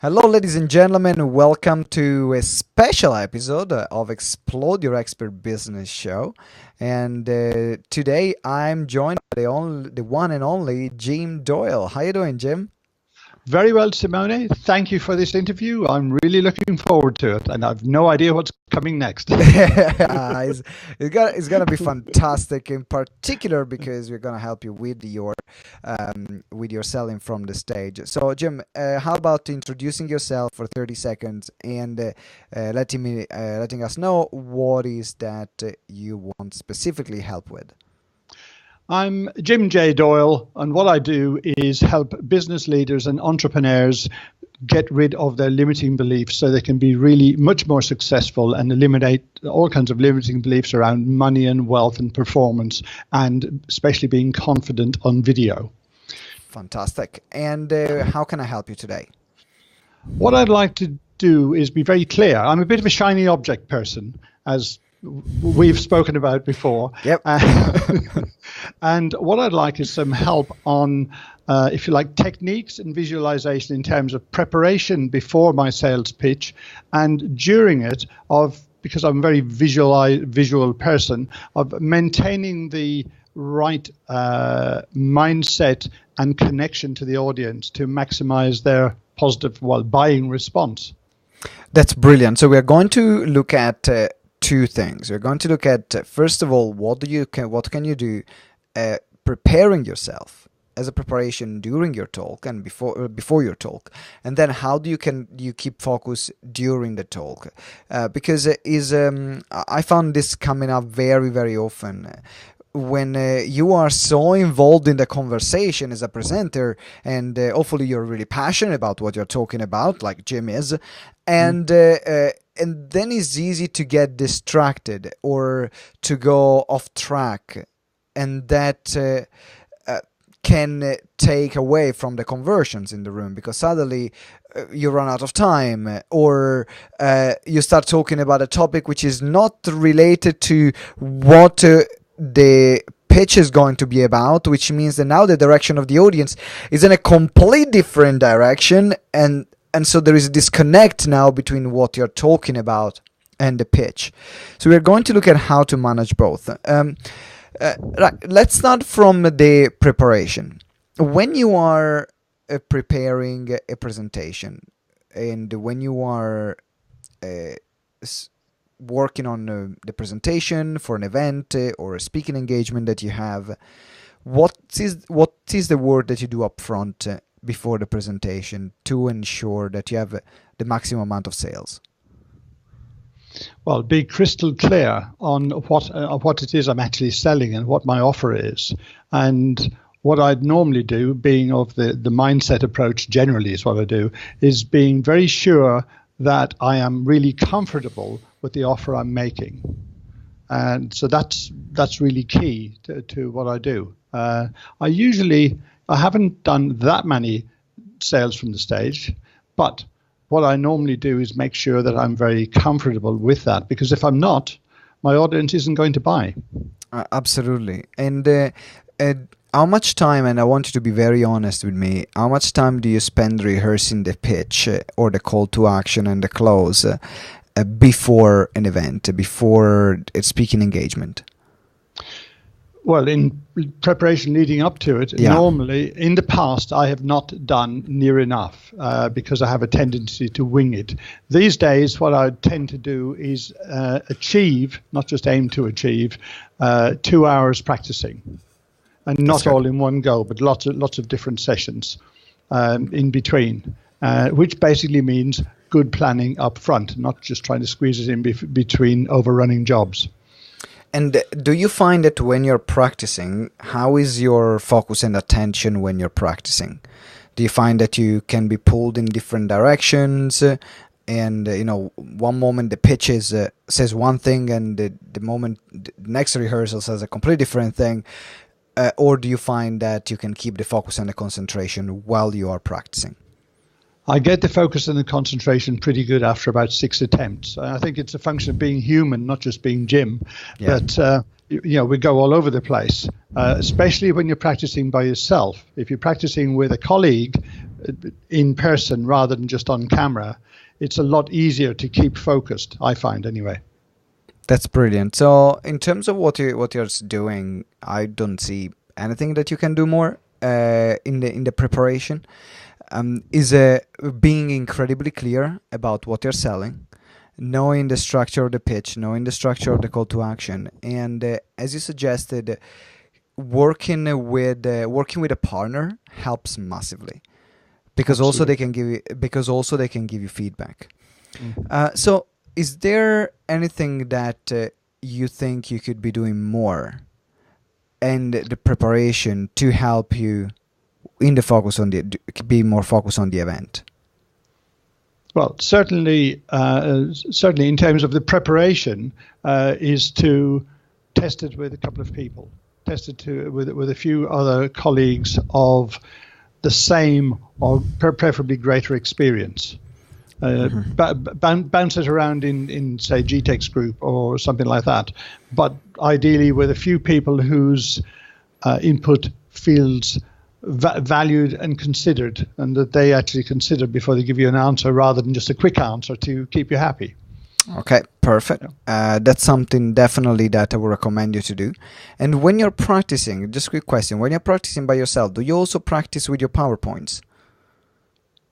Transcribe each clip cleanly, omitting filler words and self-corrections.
Hello, ladies and gentlemen. Welcome to a special episode of Explode Your Expert Business Show. And today I'm joined by the one and only Jim Doyle. How you doing, Jim? Very well, Simone. Thank you for this interview. I'm really looking forward to it, and I've no idea what's coming next. It's gonna be fantastic, in particular because we're gonna help you with your selling from the stage. So, Jim, how about introducing yourself for 30 seconds and letting us know what is that you want specifically help with? I'm Jim J. Doyle, and what I do is help business leaders and entrepreneurs get rid of their limiting beliefs so they can be really much more successful and eliminate all kinds of limiting beliefs around money and wealth and performance, and especially being confident on video. Fantastic. And how can I help you today? What I'd like to do is be very clear. I'm a bit of a shiny object person, as we've spoken about before. Yep. And what I'd like is some help on, if you like, techniques and visualization in terms of preparation before my sales pitch and during it, because I'm a very visual person, of maintaining the right mindset and connection to the audience to maximize their positive, buying response. That's brilliant. So we're going to look at two things. We're going to look at first of all, what can you do preparing yourself as a preparation during your talk and before your talk, and then how do you keep focus during the talk, because I found this coming up very, very often when you are so involved in the conversation as a presenter, and hopefully you're really passionate about what you're talking about, like Jim is, and then it's easy to get distracted or to go off track, and that can take away from the conversions in the room, because suddenly you run out of time, or you start talking about a topic which is not related to what the pitch is going to be about, which means that now the direction of the audience is in a complete different direction, and so there is a disconnect now between what you're talking about and the pitch. So we're going to look at how to manage both. Let's start from the preparation. When you are preparing a presentation, and when you are working on the presentation for an event or a speaking engagement that you have, what is the work that you do up front before the presentation to ensure that you have the maximum amount of sales? Well, be crystal clear on what it is I'm actually selling and what my offer is. And what I'd normally do, being of the mindset approach generally is what I do, is being very sure that I am really comfortable with the offer I'm making. And so that's really key to what I do. I haven't done that many sales from the stage, but what I normally do is make sure that I'm very comfortable with that, because if I'm not, my audience isn't going to buy. Absolutely. And how much time, and I want you to be very honest with me, how much time do you spend rehearsing the pitch or the call to action and the close before an event, before a speaking engagement? Well, in preparation leading up to it, normally in the past I have not done near enough because I have a tendency to wing it. These days, what I tend to do is achieve, not just aim to achieve, 2 hours practicing, and not all in one go, but lots of different sessions in between, which basically means good planning up front, not just trying to squeeze it in between overrunning jobs. And do you find that when you're practicing, how is your focus and attention when you're practicing? Do you find that you can be pulled in different directions, and one moment the pitch says one thing, and the next rehearsal says a completely different thing, or do you find that you can keep the focus and the concentration while you are practicing? I get the focus and the concentration pretty good after about 6 attempts. I think it's a function of being human, not just being Jim. Yeah. But we go all over the place, especially when you're practicing by yourself. If you're practicing with a colleague, in person rather than just on camera, it's a lot easier to keep focused, I find anyway. That's brilliant. So in terms of what you're doing, I don't see anything that you can do more in the preparation. Is being incredibly clear about what you're selling, knowing the structure of the pitch, knowing the structure of the call to action, and as you suggested, working with a partner helps massively, because also Absolutely. they can give you feedback. Mm. So is there anything that you think you could be doing more and the preparation to help you in the focus on the be more focused on the event? Well, certainly in terms of the preparation, is to test it with a couple of people, test it with a few other colleagues of the same or preferably greater experience. Bounce it around in say GTeX group or something like that, but ideally with a few people whose input feels valued and considered, and that they actually consider before they give you an answer rather than just a quick answer to keep you happy. Okay, perfect. That's something definitely that I would recommend you to do. And when you're practicing, just a quick question, when you're practicing by yourself, do you also practice with your PowerPoints?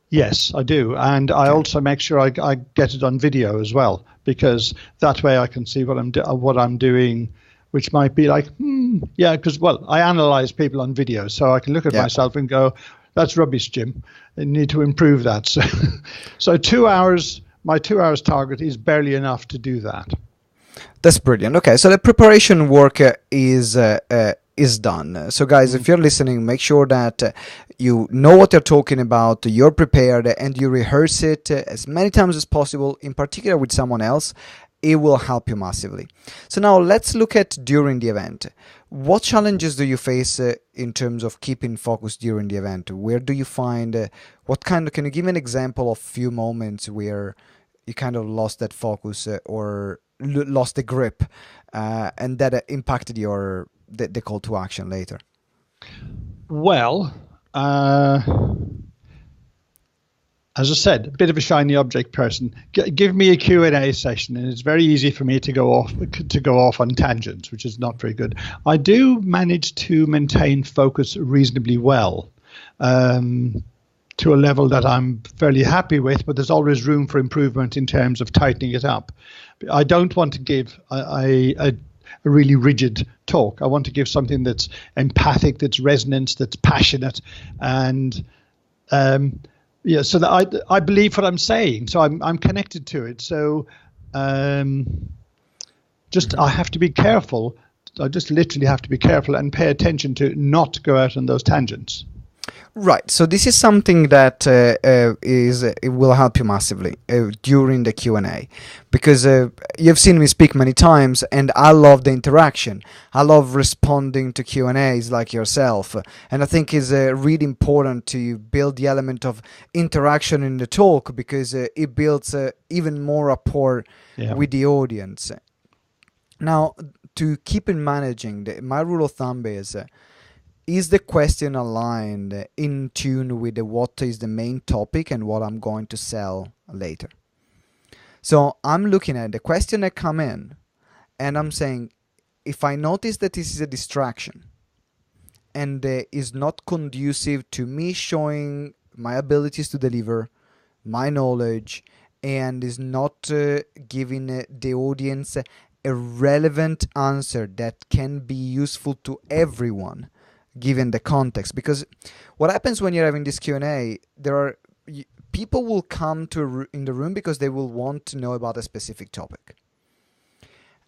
Yes, I do. And I also make sure I get it on video as well, because that way I can see what I'm doing, which might be like, yeah, because, well, I analyze people on video, so I can look at myself and go, that's rubbish, Jim. I need to improve that. So 2 hours, my 2 hours target is barely enough to do that. That's brilliant. Okay, so the preparation work is done. So guys, if you're listening, make sure that you know what you're talking about, you're prepared, and you rehearse it as many times as possible, in particular with someone else. It will help you massively. So now let's look at during the event. What challenges do you face in terms of keeping focus during the event? Where do you find, can you give me an example of few moments where you kind of lost that focus or lost the grip and that impacted the call to action later? Well, as I said, a bit of a shiny object person. Give me a Q&A session, and it's very easy for me to go off on tangents, which is not very good. I do manage to maintain focus reasonably well, to a level that I'm fairly happy with, but there's always room for improvement in terms of tightening it up. I don't want to give a really rigid talk. I want to give something that's empathic, that's resonant, that's passionate, and yeah, so that I believe what I'm saying, so I'm connected to it. So I have to be careful. I just literally have to be careful and pay attention to not go out on those tangents. Right. So this is something that it will help you massively during the Q&A, because you've seen me speak many times, and I love the interaction. I love responding to Q&As like yourself, and I think it's really important to build the element of interaction in the talk, because it builds even more rapport with the audience. Now, to keep in managing, my rule of thumb is the question aligned in tune with what is the main topic and what I'm going to sell later? So I'm looking at the question that come in, and I'm saying, if I notice that this is a distraction and is not conducive to me showing my abilities to deliver, my knowledge, and is not giving the audience a relevant answer that can be useful to everyone, given the context. Because what happens when you're having this Q&A, people will come in the room because they will want to know about a specific topic,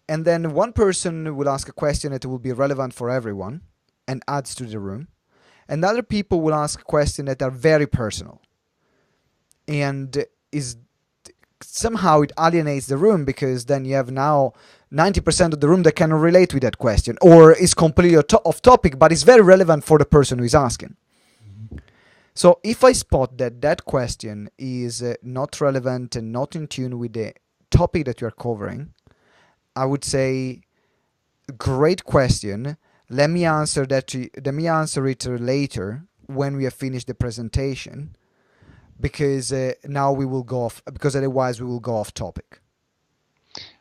and then one person will ask a question that will be relevant for everyone and adds to the room, and other people will ask questions that are very personal, and somehow it alienates the room, because then you have now 90% of the room that cannot relate with that question, or is completely off topic, but is very relevant for the person who is asking. So if I spot that question is not relevant and not in tune with the topic that you're covering, I would say, great question. Let me answer it later when we have finished the presentation. because now we will go off, because otherwise we will go off topic.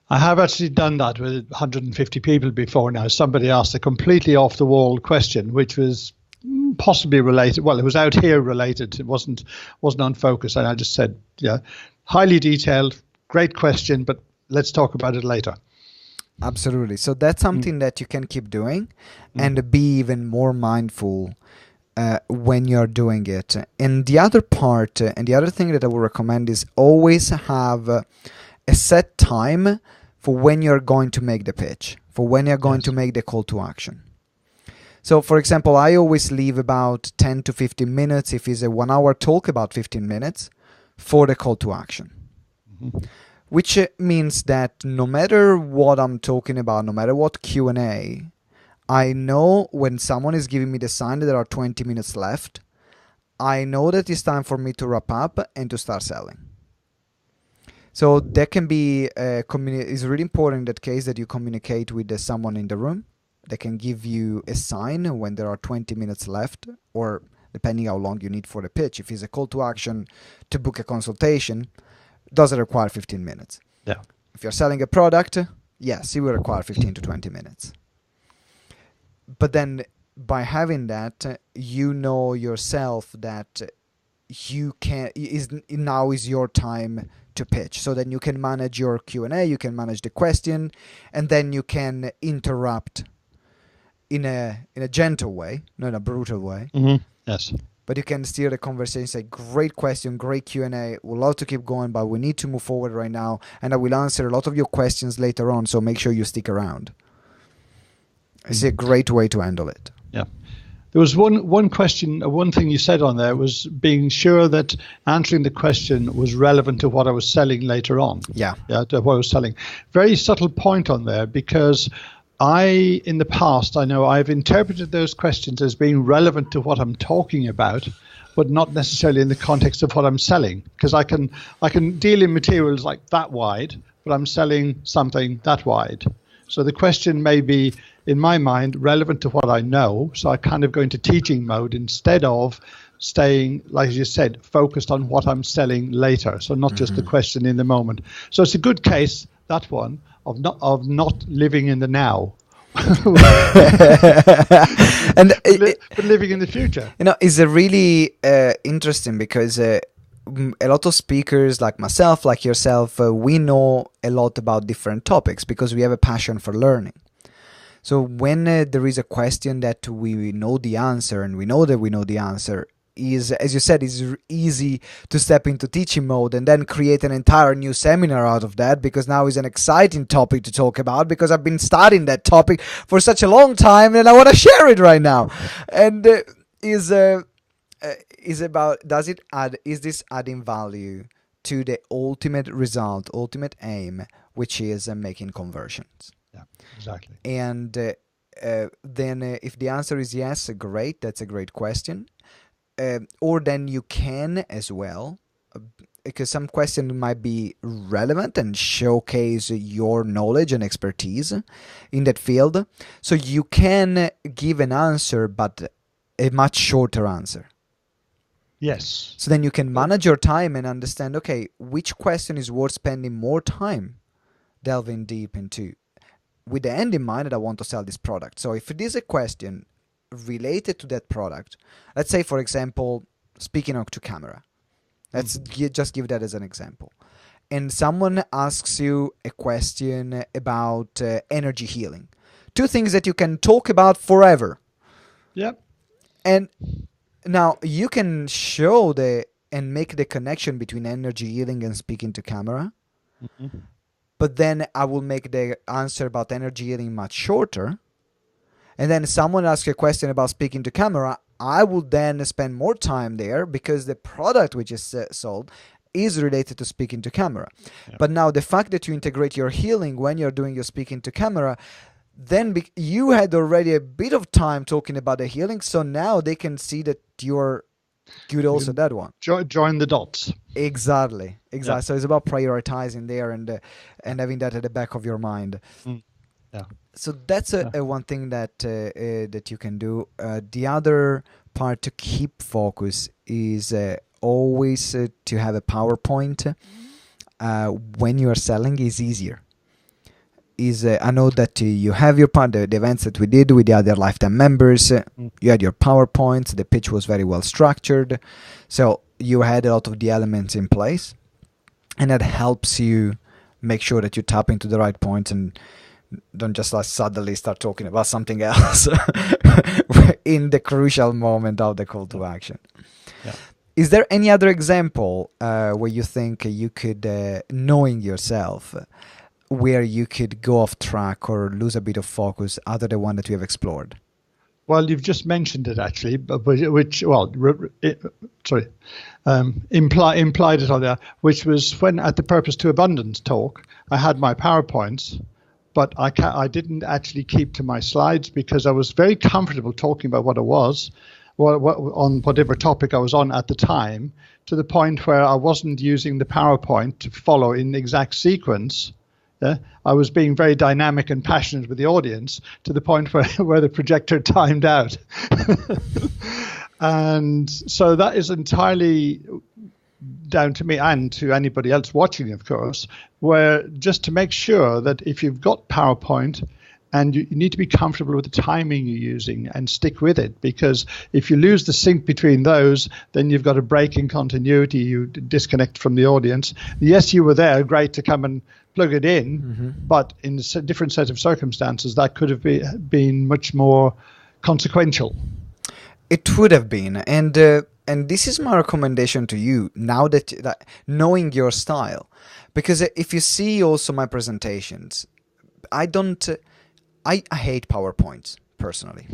I have actually done that with 150 people before now. Somebody asked a completely off-the-wall question, which was possibly related. Well, it was out here related. It wasn't on focus. And I just said, yeah, highly detailed, great question, but let's talk about it later. Absolutely. So that's something that you can keep doing and be even more mindful when you're doing it. And the other part, and the other thing that I would recommend is always have a set time for when you're going to make the pitch, for when you're going to make the call to action. So, for example, I always leave about 10 to 15 minutes, if it's a 1 hour talk, about 15 minutes for the call to action. Which means that no matter what I'm talking about, no matter what Q&A, I know when someone is giving me the sign that there are 20 minutes left, I know that it's time for me to wrap up and to start selling. So that can be, it's really important in that case that you communicate with someone in the room. They can give you a sign when there are 20 minutes left, or depending how long you need for the pitch. If it's a call to action to book a consultation, does it require 15 minutes? Yeah. If you're selling a product, yes, it will require 15 to 20 minutes. But then by having that, you know yourself that you can, now is your time to pitch. So then you can manage your Q&A, you can manage the question, and then you can interrupt in a gentle way, not in a brutal way. Yes. But you can steer the conversation, say, great question, great Q&A. We'd love to keep going, but we need to move forward right now. And I will answer a lot of your questions later on, so make sure you stick around. It's a great way to handle it. Yeah. There was one question, one thing you said on there was being sure that answering the question was relevant to what I was selling later on. Yeah. Yeah, to what I was selling. Very subtle point on there, because in the past, I know I've interpreted those questions as being relevant to what I'm talking about, but not necessarily in the context of what I'm selling. Because I can deal in materials like that wide, but I'm selling something that wide. So the question may be, in my mind, relevant to what I know. So I kind of go into teaching mode instead of staying, like you said, focused on what I'm selling later. So not just the question in the moment. So it's a good case, that one, of not living in the now. But living in the future. It's a really interesting, because a lot of speakers like myself, like yourself, we know a lot about different topics because we have a passion for learning. So when there is a question that we know the answer, and we know that we know the answer, is, as you said, it's easy to step into teaching mode and then create an entire new seminar out of that, because now is an exciting topic to talk about, because I've been studying that topic for such a long time and I want to share it right now. And is about, is this adding value to the ultimate result, ultimate aim, which is making conversions? Yeah, exactly. And then if the answer is yes, great, that's a great question. Or then you can as well, because some question might be relevant and showcase your knowledge and expertise in that field. So you can give an answer, but a much shorter answer. Yes. So then you can manage your time and understand, okay, which question is worth spending more time delving deep into, with the end in mind that I want to sell this product. So if it is a question related to that product, let's say, for example, speaking to camera, let's just give that as an example, and someone asks you a question about energy healing, two things that you can talk about forever. Yep. And now you can show and make the connection between energy healing and speaking to camera. But then I will make the answer about energy healing much shorter. And then someone asks a question about speaking to camera, I will then spend more time there, because the product which is sold is related to speaking to camera. Yeah. But now the fact that you integrate your healing when you're doing your speaking to camera, then you had already a bit of time talking about the healing, so now they can see that you're good also that one. Join the dots. Exactly. Yeah. So it's about prioritizing there and having that at the back of your mind. Yeah. So that's one thing that that you can do. The other part to keep focus is always to have a PowerPoint when you are selling is easier. I know that you have your part, the events that we did with the other lifetime members. You had your PowerPoints. The pitch was very well structured, so you had a lot of the elements in place, and that helps you make sure that you tap into the right points and don't just suddenly start talking about something else in the crucial moment of the call to action. Yeah. Is there any other example where you think you could, knowing yourself, where you could go off track or lose a bit of focus other than one that we have explored? Well, you've just mentioned it actually, which implied it on there, which was when at the Purpose to Abundance talk, I had my PowerPoints, but I didn't actually keep to my slides because I was very comfortable talking about what it was, on whatever topic I was on at the time, to the point where I wasn't using the PowerPoint to follow in the exact sequence. Yeah? I was being very dynamic and passionate with the audience to the point where the projector timed out. And so that is entirely down to me and to anybody else watching, of course, where just to make sure that if you've got PowerPoint, and you need to be comfortable with the timing you're using and stick with it, because if you lose the sync between those, then you've got a break in continuity, you disconnect from the audience. Yes, you were there, great to come and plug it in, but in a different set of circumstances, that could have been much more consequential. It would have been, and this is my recommendation to you now that knowing your style, because if you see also my presentations, I hate PowerPoints personally,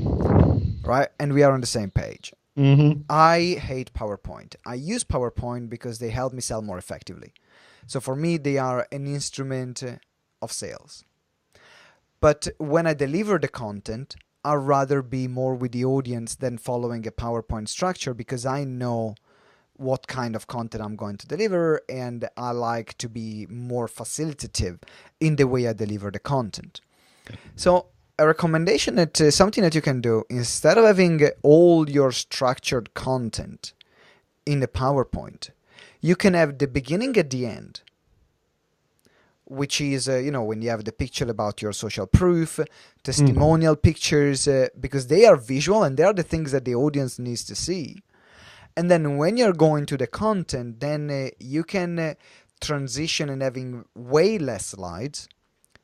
right? And we are on the same page. I hate PowerPoint. I use PowerPoint because they help me sell more effectively. So for me, they are an instrument of sales. But when I deliver the content, I'd rather be more with the audience than following a PowerPoint structure, because I know what kind of content I'm going to deliver, and I like to be more facilitative in the way I deliver the content. So a recommendation that something that you can do, instead of having all your structured content in the PowerPoint, you can have the beginning at the end, which is, when you have the picture about your social proof, testimonial pictures, because they are visual and they are the things that the audience needs to see. And then when you're going to the content, then you can transition and having way less slides.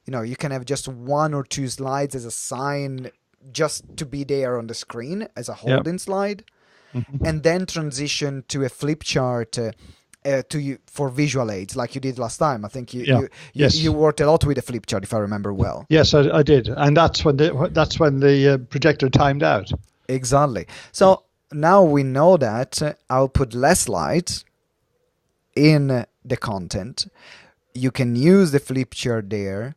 You can have just 1 or 2 slides as a sign just to be there on the screen as a holding slide, and then transition to a flip chart for visual aids like you did last time. I think you worked a lot with a flip chart, if I remember well. Yes, I did, and that's when the projector timed out. Exactly. So now we know that I'll put less slides in the content. You can use the flip chart there,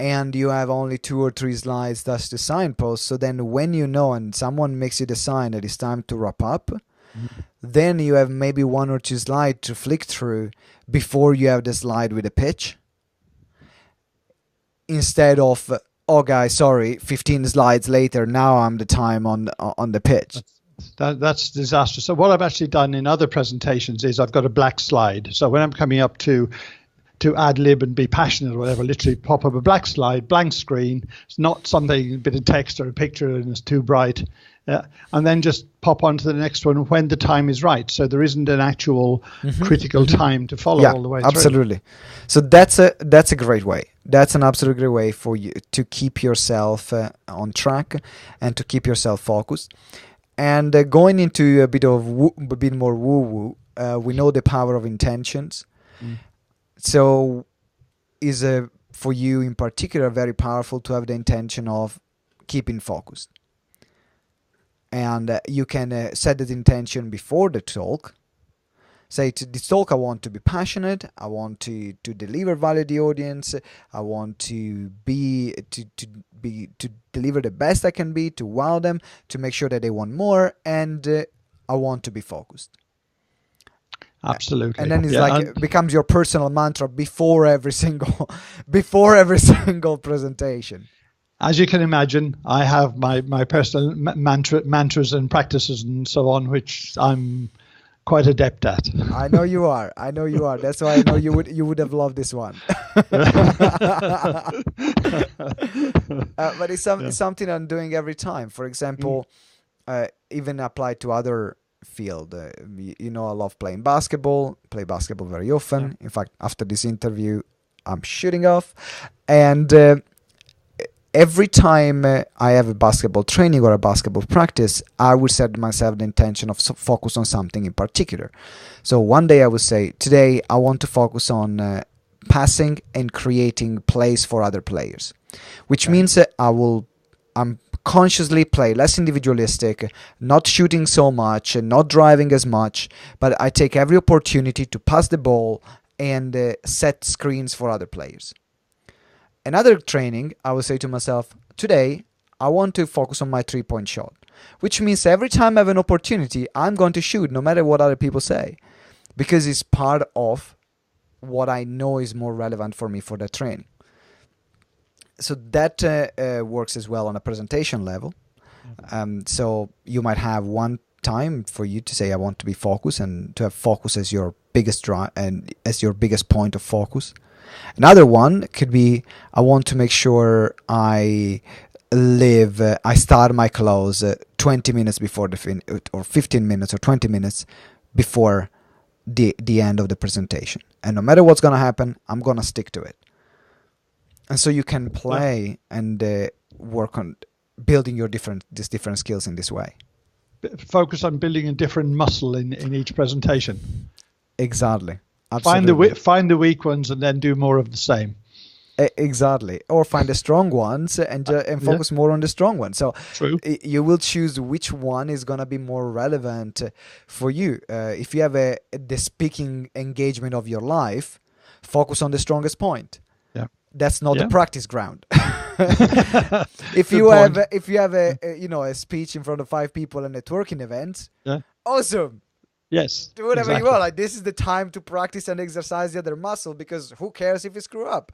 and you have only 2 or 3 slides, that's the signpost. So then when and someone makes you the sign that it's time to wrap up, then you have maybe 1 or 2 slides to flick through before you have the slide with the pitch. Instead of, oh guys, sorry, 15 slides later, now I'm the time on the pitch. That's disastrous. So what I've actually done in other presentations is I've got a black slide. So when I'm coming up to ad lib and be passionate or whatever, literally pop up a black slide, blank screen. It's not something, a bit of text or a picture and it's too bright. And then just pop on to the next one when the time is right. So there isn't an actual critical time to follow all the way through. Absolutely. So that's a great way. That's an absolute great way for you to keep yourself on track and to keep yourself focused. And going into a bit more woo-woo, we know the power of intentions. So is for you in particular very powerful to have the intention of keeping focused. And you can set that intention before the talk. Say to this talk, I want to be passionate. I want to deliver value to the audience. I want to deliver the best I can be, to wow them, to make sure that they want more, and I want to be focused. Absolutely. And then it becomes your personal mantra before every single presentation. As you can imagine, I have my personal mantras and practices and so on, which I'm quite adept at. I know you are. I know you are. That's why I know you would have loved this one. But it's something I'm doing every time. For example, even applied to other field. I love playing basketball. Play basketball very often. In fact, after this interview, I'm shooting off, and every time I have a basketball training or a basketball practice, I would set myself the intention of focus on something in particular. So one day I would say, today I want to focus on passing and creating plays for other players, which means I'm consciously play less individualistic, not shooting so much and not driving as much, but I take every opportunity to pass the ball and set screens for other players. Another training, I will say to myself, today I want to focus on my 3-point shot, which means every time I have an opportunity, I'm going to shoot no matter what other people say, because it's part of what I know is more relevant for me for that training. So that works as well on a presentation level. So you might have one time for you to say, I want to be focused, and to have focus as your biggest drive and as your biggest point of focus. Another one could be, I want to make sure I start my close 20 minutes before or 15 minutes or 20 minutes before the end of the presentation. And no matter what's going to happen, I'm going to stick to it. And so you can play and work on building your different skills in this way. Focus on building a different muscle in each presentation. Exactly. Absolutely. Find the weak ones and then do more of the same. Exactly. Or find the strong ones and focus more on the strong ones. So True. You will choose which one is going to be more relevant for you. If you have the speaking engagement of your life, focus on the strongest point. That's not the practice ground. If you have a speech in front of 5 people at a networking event, awesome. Yes. Do whatever you want. Like, this is the time to practice and exercise the other muscle, because who cares if you screw up?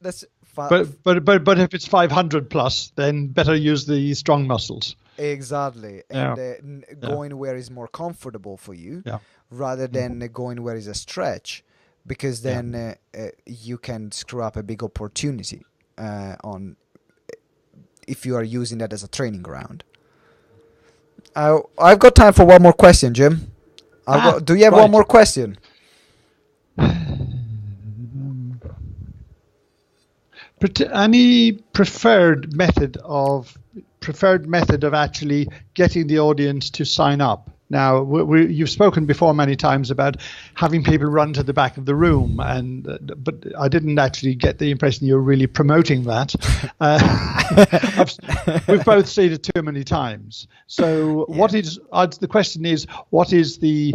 That's fine. But if it's 500 plus, then better use the strong muscles. Exactly. And going where is more comfortable for you, rather than going where is a stretch. Because then you can screw up a big opportunity if you are using that as a training ground. I've got time for one more question, Jim. Do you have one more question? Any preferred method of actually getting the audience to sign up? Now, you've spoken before many times about having people run to the back of the room, but I didn't actually get the impression you were really promoting that. We've both seen it too many times. So the question is, what is the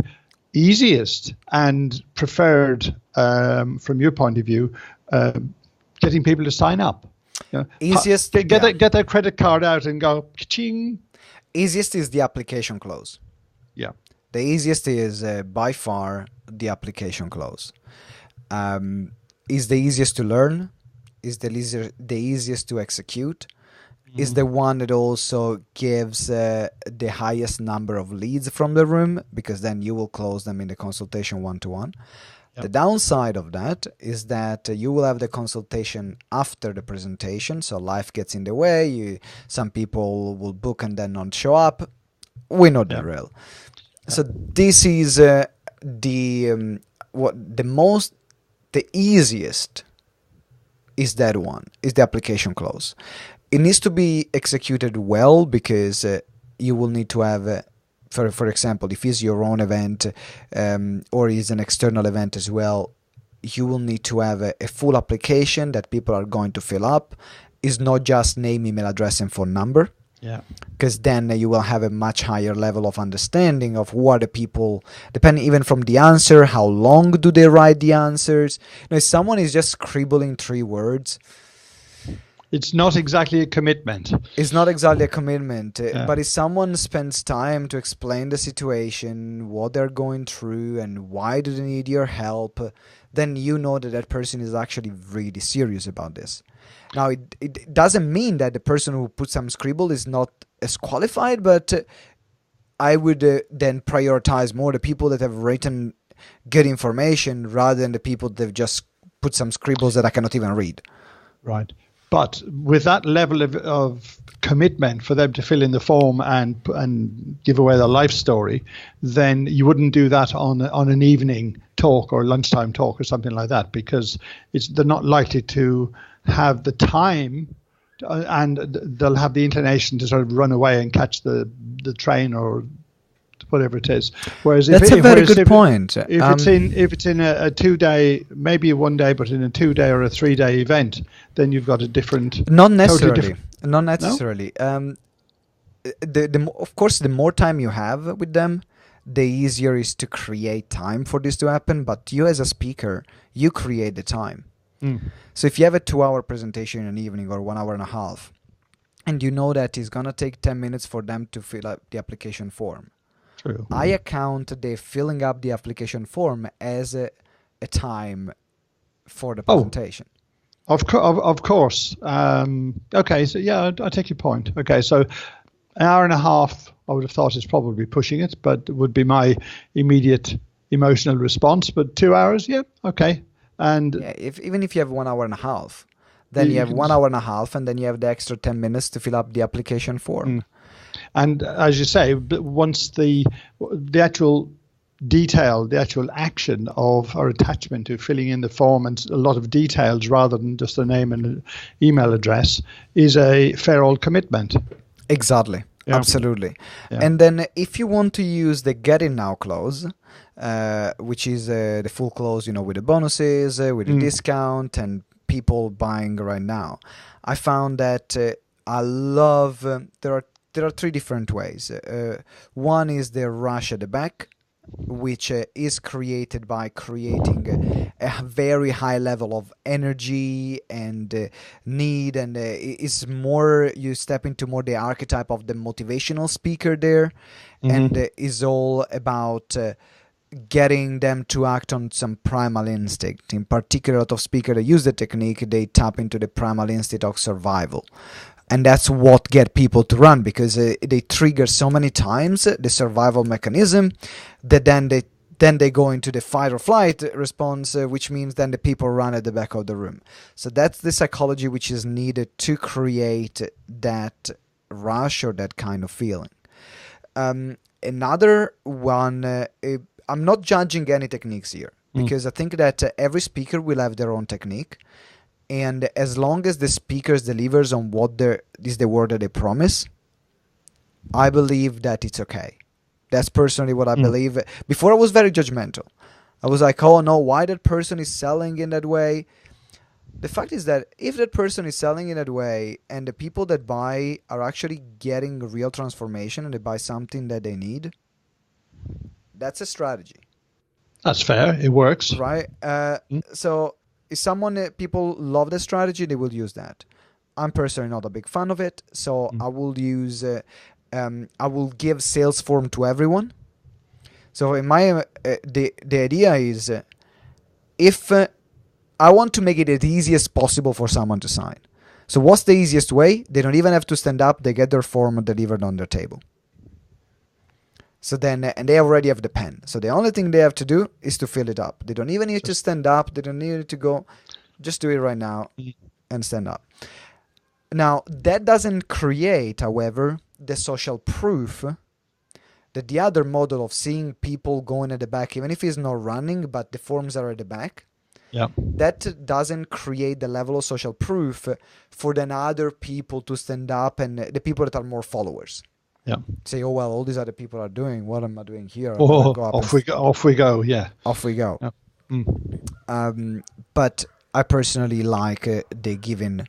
easiest and preferred, from your point of view, getting people to sign up? Easiest. Get their credit card out and go, ka-ching. Easiest is the application close. Yeah. The easiest is by far the application close. Is the easiest to learn, is the easiest to execute, is the one that also gives the highest number of leads from the room, because then you will close them in the consultation one-to-one. The downside of that is that you will have the consultation after the presentation, so life gets in the way. Some people will book and then not show up. We know the drill. So this is the easiest is that one, is the application close. It needs to be executed well, because you will need to have, for example, if it's your own event or is an external event as well, you will need to have a full application that people are going to fill up. It's not just name, email address, and phone number. Because then you will have a much higher level of understanding of what the people, depending even from the answer, how long do they write the answers. If someone is just scribbling 3 words, it's not exactly a commitment. It's not exactly a commitment. But if someone spends time to explain the situation, what they're going through, and why do they need your help, then you know that person is actually really serious about this. Now, it doesn't mean that the person who puts some scribble is not as qualified, but I would then prioritize more the people that have written good information rather than the people that have just put some scribbles that I cannot even read. Right. But with that level of commitment for them to fill in the form and give away their life story, then you wouldn't do that on an evening talk or lunchtime talk or something like that, because they're not likely to have the time, and they'll have the inclination to sort of run away and catch the train or whatever it is. Whereas that's a very good point. If it's in a 2-day, maybe a 1 day, but in a 2-day or a 3-day event, then you've got a different. Not necessarily. Totally Not necessarily. No? Of course, the more time you have with them, the easier it is to create time for this to happen. But you, as a speaker, you create the time. So if you have a 2-hour presentation in an evening or 1 hour and a half, and you know that it's gonna take 10 minutes for them to fill up the application form. True. I account the filling up the application form as a time for the presentation. Of course. Okay, so yeah, I take your point. Okay, so an hour and a half, I would have thought is probably pushing it, but would be my immediate emotional response. But 2 hours, yeah, okay. And yeah, even if you have 1 hour and a half, then you have 1 hour and a half, and then you have the extra 10 minutes to fill up the application form. And as you say, once the actual detail, the actual action of or attachment to filling in the form and a lot of details rather than just a name and an email address is a fair old commitment. Exactly. Yeah. Absolutely. Yeah. And then if you want to use the get in now clause, which is the full clause, with the bonuses, with the discount and people buying right now, I found that I love, there are 3 different ways. One is the rush at the back, which is created by creating a very high level of energy and need, and is more, you step into more the archetype of the motivational speaker there, and is all about getting them to act on some primal instinct. In particular, a lot of speakers that use the technique, they tap into the primal instinct of survival. And that's what get people to run, because they trigger so many times the survival mechanism that then they go into the fight or flight response, which means then the people run at the back of the room. So that's the psychology which is needed to create that rush or that kind of feeling. Another one, I'm not judging any techniques here, because I think that every speaker will have their own technique. And as long as the speaker delivers on what is the word that they promise, I believe that it's okay. That's personally what I believe. Before I was very judgmental. I was like, oh no, why that person is selling in that way? The fact is that if that person is selling in that way and the people that buy are actually getting real transformation and they buy something that they need, that's a strategy. That's fair. It works. Right? So if people love the strategy, they will use that. I'm personally not a big fan of it, so I will use, I will give sales form to everyone. So in my, the idea is, if I want to make it as easy as possible for someone to sign. So what's the easiest way? They don't even have to stand up. They get their form delivered on their table. So then, and they already have the pen. So the only thing they have to do is to fill it up. They don't even need to stand up. They don't need to go. Just do it right now and stand up. Now, that doesn't create, however, the social proof that the other model of seeing people going at the back, even if it's not running, but the forms are at the back, that doesn't create the level of social proof for then other people to stand up and the people that are more followers. Say, oh well, all these other people are doing. What am I doing here? Off we go. Yeah, off we go. But I personally like the giving.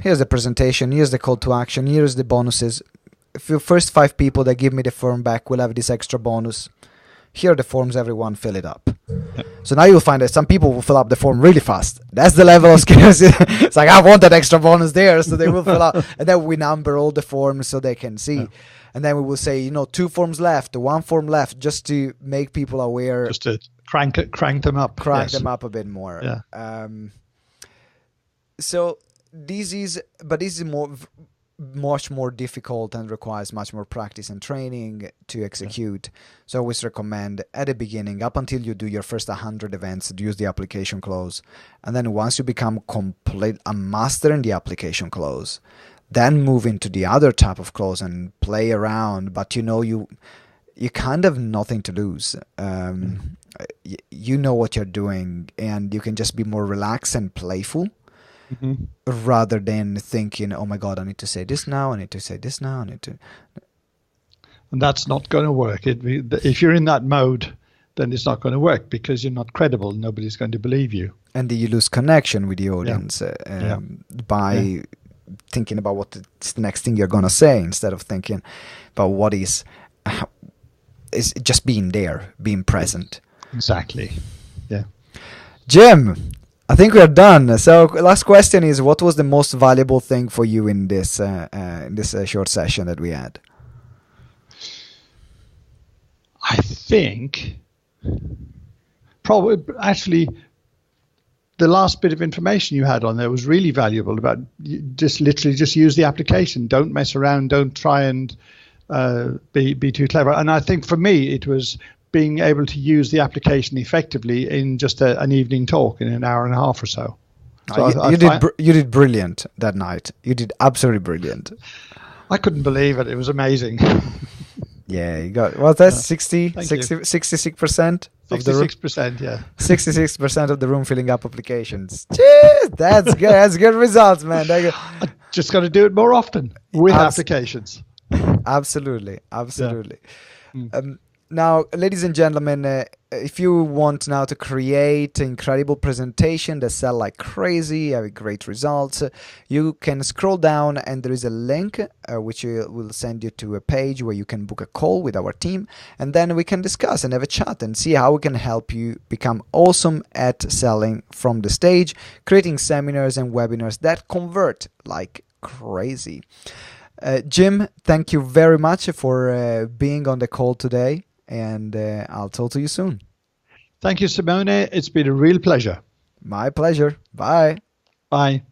Here's the presentation. Here's the call to action. Here's the bonuses. If the first 5 people that give me the form back will have this extra bonus. Here are the forms. Everyone fill it up. So now you'll find that some people will fill up the form really fast. That's the level of scarcity. It's like, I want that extra bonus there, so they will fill up. And then we number all the forms so they can see. And then we will say, 2 forms left, 1 form left, just to make people aware. Just to crank them up. Crank them up a bit more. So this is more, much more difficult and requires much more practice and training to execute. So I always recommend at the beginning, up until you do your first 100 events, to use the application close. And then once you become a master in the application close, then move into the other type of close and play around. But you kind of nothing to lose. You know what you're doing, and you can just be more relaxed and playful. Mm-hmm. Rather than thinking, oh my God, I need to say this now, I need to say this now, I need to. And that's not going to work. If you're in that mode, then it's not going to work because you're not credible. Nobody's going to believe you. And you lose connection with the audience by thinking about what's the next thing you're going to say instead of thinking about what is just being there, being present. Exactly. Yeah. Jim, I think we are done. So last question is, what was the most valuable thing for you in this short session that we had? I think probably actually the last bit of information you had on there was really valuable about just use the application. Don't mess around. Don't try and be too clever. And I think for me, it was being able to use the application effectively in just an evening talk in an hour and a half or so. You did brilliant that night. You did absolutely brilliant. I couldn't believe it. It was amazing. Yeah, you got, was that 66% of the room? 66%, yeah. 66% of the room filling up applications. Jeez, that's good. That's good results, man. I just got to do it more often with applications. Absolutely. Yeah. Now, ladies and gentlemen, if you want now to create an incredible presentation that sell like crazy, have great results, you can scroll down and there is a link which will send you to a page where you can book a call with our team, and then we can discuss and have a chat and see how we can help you become awesome at selling from the stage, creating seminars and webinars that convert like crazy. Jim, thank you very much for being on the call today. And I'll talk to you soon. Thank you, Simone. It's been a real pleasure. My pleasure. Bye. Bye.